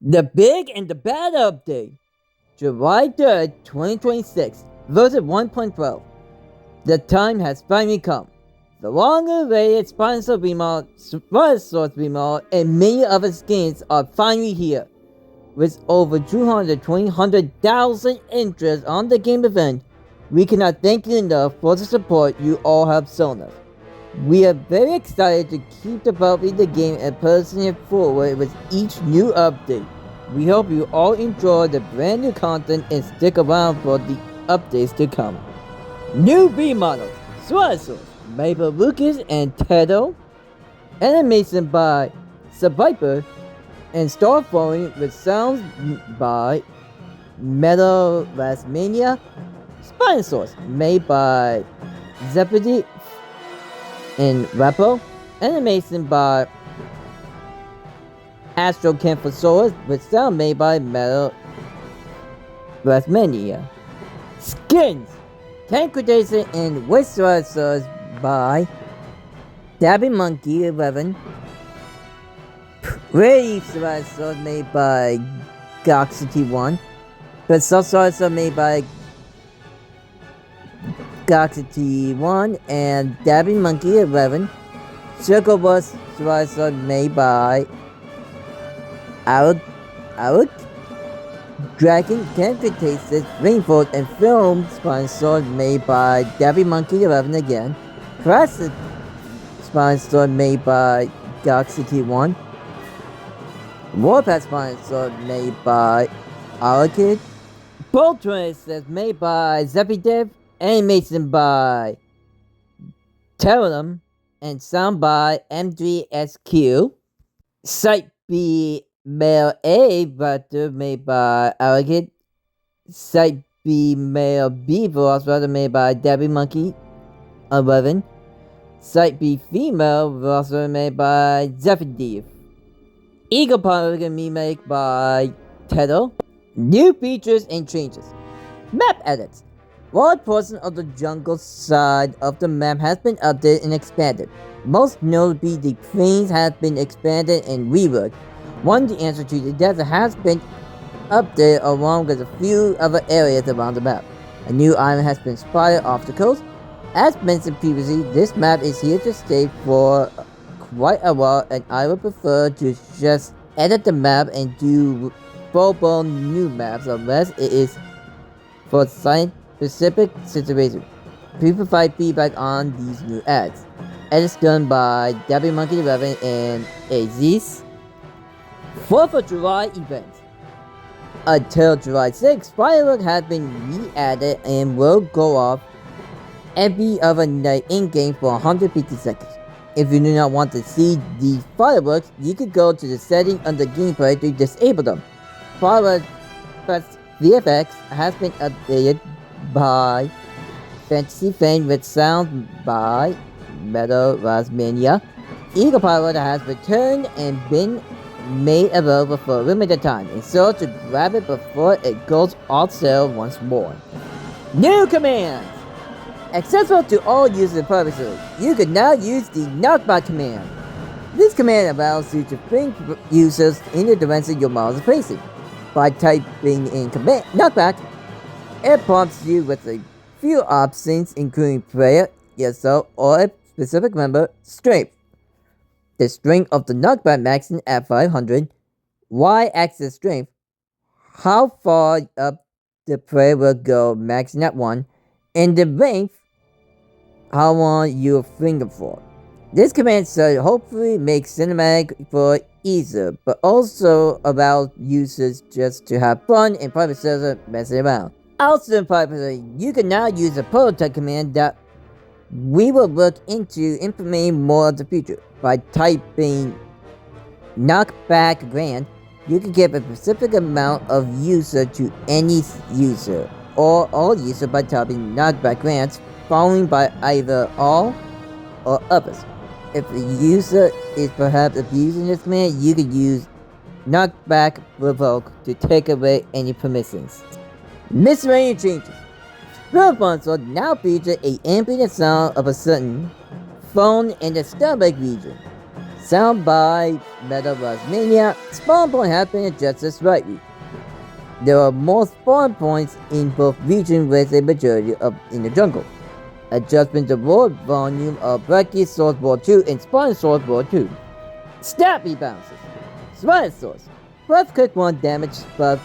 The big and the bad update. July 3rd, 2026, version 1.12. The time has finally come. The long-awaited sponsor remodel, source remodel, and many other skins are finally here. With over 200,000 interest on the game event, we cannot thank you enough for the support you all have shown us. We are very excited to keep developing the game and pushing it forward with each new update. We hope you all enjoy the brand new content and stick around for the updates to come. New B models, Swazos, made by Lucas and Tedo, animation by Survivor, and Starfalling with sounds by Metal Mania. Spinosaurus, made by Zephyr and Rappo, animation by Astro Camphosaurus with sound made by Metal Mania. Skins, Tancredation and Wizards by Dabby Monkey 11. Brave Sword made by Galaxy 1. But Sword made by Galaxy 1 and Dabby Monkey 11. Circle Bus Sword made by Alec Dragon Tancredation Rainford and Film Sponsor made by Dabby Monkey 11 again. Classic Sponsor made by Galaxy 1. Warpath sponsor made by Alakid. Bolt Race is made by Zepidev. Animation by Terram. And sound by M3SQ. Site B Male A Butter made by Alakid. Site B Male B Velociraptor made by Debbie Monkey 11. Site B Female Velociraptor made by Zephyrdev. Eagle Polygon remake by Tedo. New features and changes. Map edits. Large portion of the jungle side of the map has been updated and expanded. Most notably, the plains have been expanded and reworked. One, the answer to the desert has been updated along with a few other areas around the map. A new island has been spotted off the coast. As mentioned previously, this map is here to stay for quite a while, and I would prefer to just edit the map and do full-blown new maps unless it is for site-specific situations. Please provide feedback on these new ads. Edits done by WMonkey11 and Aziz. 4th of July events. Until July 6th, fireworks have been re-added and will go off every other night in-game for 150 seconds. If you do not want to see these fireworks, you could go to the setting under gameplay to disable them. Fireworks VFX has been updated by Fantasy Fame with sound by Metal Mania. Eagle Pilot has returned and been made available for a limited time, and so to grab it before it goes off sale once more. New commands! Accessible to all users privately, you can now use the knockback command. This command allows you to bring users in the direction your mouse is facing. By typing in command knockback, it prompts you with a few options including player, yourself, or a specific member strength. The strength of the knockback maxing at 500, y-axis strength, how far up the player will go maxing at 1, and the length, how long you'll finger for. This command should hopefully make cinematic for easier, but also allow users just to have fun in private server messing around. Also in private, you can now use a prototype command that we will look into implementing more of the future. By typing knockback grant, you can give a specific amount of user to any user, or all users by typing knockback grants, followed by either all or others. If the user is perhaps abusing this command, you can use knockback revoke to take away any permissions. Miscellaneous changes. Spirit Console now features a ambient sound of a certain phone in the stomach region. Sound by Metal Mania. Spawn point happened adjusted slightly. There are more spawn points in both regions with a majority of in the jungle. Adjustment of road volume of Blocky Source Ball 2 and Spinosaurus Ball 2. Snappy bounces. Spinosaurus. Left click 1 damage buff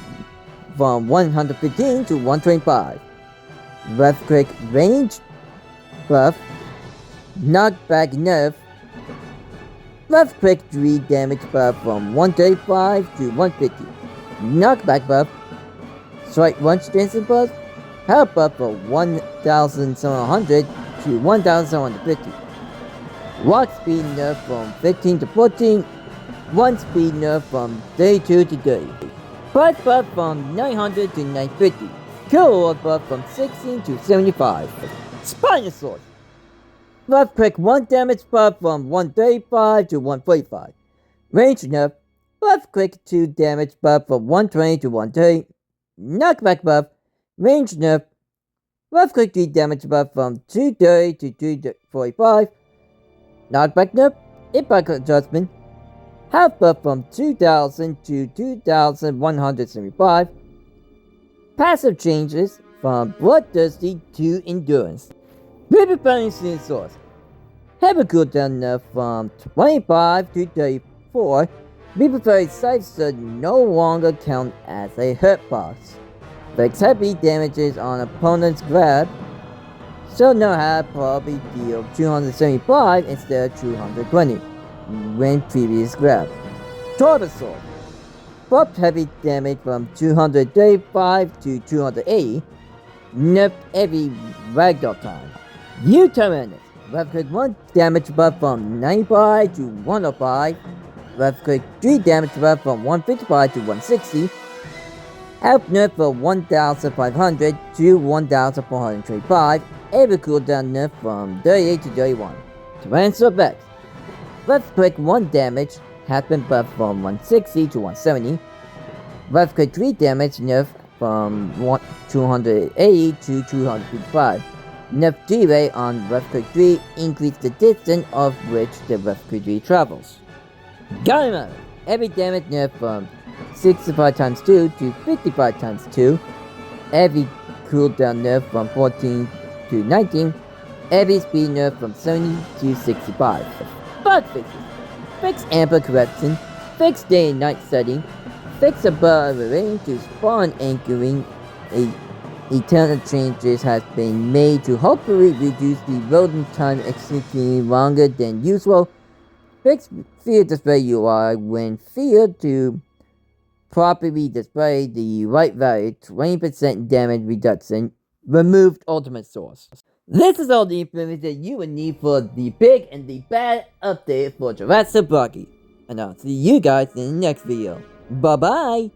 from 115 to 125. Left click range buff. Knockback nerf. Left click 3 damage buff from 135 to 150. Knockback buff. Strike 1 strength buff. Health buff from 1700 to 1750. Walk speed nerf from 15 to 14. 1 speed nerf from 32 to 30. Fight buff from 900 to 950. Kill buff from 16 to 75. Spinosaurus. Left click 1 damage buff from 135 to 145. Range nerf. Left click 2 damage buff from 120 to 130. Knockback buff. Range nerf. Left click 3 damage buff from 230 to 245. Knockback nerf. Impact adjustment. Health buff from 2000 to 2175. Passive changes from Bloodthirsty to Endurance. Baby Bouncing Source. Have a cooldown nerf from 25 to 34. Baby Fairy sites should no longer count as a hitbox. Fix heavy damages on opponent's grab. So now have probably deal 275 instead of 220 when previous grab. Tortosaur. Buff heavy damage from 235 to 280. Nerf every ragdoll time. U-Tyrannus. Left click 1 damage buff from 95 to 105. Left click 3 damage buff from 155 to 160. Health nerf from 1500 to 1425. Every cooldown nerf from 38 to 31. Tyrannosaurus Rex. Left click 1 damage. Happen buff from 160 to 170. Left click 3 damage nerf from 280 to 255. Nerf delay on left click 3 increase the distance of which the left click 3 travels. Guyman. Every damage nerf from 65 times 2 to 55 times 2. Every cooldown nerf from 14 to 19. Every speed nerf from 70 to 65. Bug fixes. Fix amper correction. Fix day and night setting. Fix above range to spawn anchoring. Eternal changes has been made to hopefully reduce the loading time exceedingly longer than usual. Fix field display UI when field to properly display the right value, 20% damage reduction. Removed ultimate source. This is all the information that you would need for the big and the bad update for Jurassic Blocky. And I'll see you guys in the next video. Bye bye!